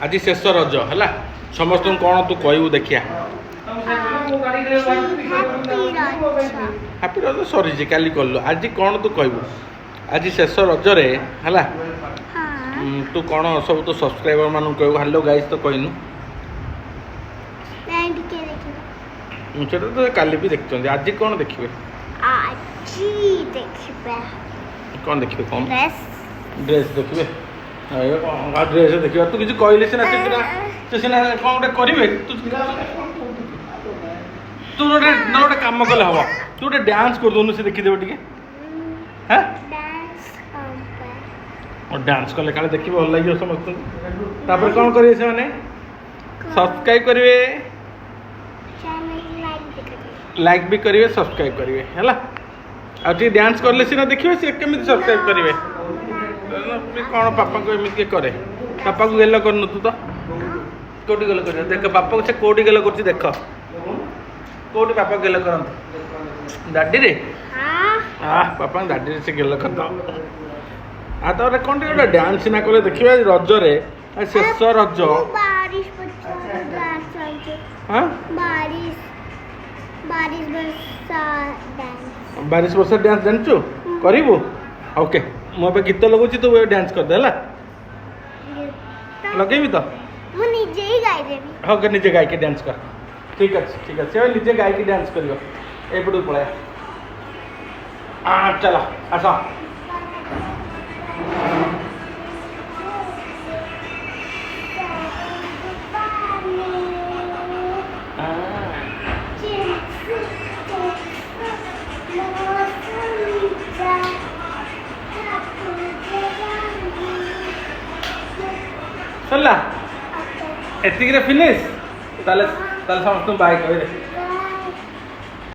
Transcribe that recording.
आज शेष रज है समस्त कौन तू कहू देखिया हापी रज सरी काली कलु आज कौन तू कहू आज शेष रजरे है तू कौन सब तो सब्सक्राइबर मान कहू हेलो गाइस तो कहनु तो काली भी देखते आज कौन देखिए कौन देखिए कौन ड्रेस देखिए ड्रेस देखिए तू किसी कहले सीना सीना कौन गोटे करेंगे तू गोटे ना गोटे कम कले हम तू गोटे डांस कर दूनु से देखीदेव टे हाँ डांस कले काले देखिए भल लगे समस्त तापर कौन करेंगे से मैंने सब्सक्राइब करेंगे लाइक भी करेंगे सब्सक्राइब करेंगे है आगे डांस करले सीना देखिए सी केमी सब्सक्राइब करेंगे कौन पापा को एमती करे पापा को गेल कर तू तो कौटी गेल कर देख पापा को से कौटी गेल कर देख कौटी पापा गेल कर दाडी रे हाँ पापा दाडी रे से गेल कर दो आ तो कौन टे डांस सीना कले देखिए रजरे शेष रज हाँ बारिश वर्षा डांस जानचु करू ओके मो पे गीत लगुच तू डांस कर दे लगे तो हाँ निजे गायक डांस कर ठीक अच्छे निजे गायक डांस कर एपटू पड़ा चलो आस सरला एतिक फिनिश समस्त बाय कह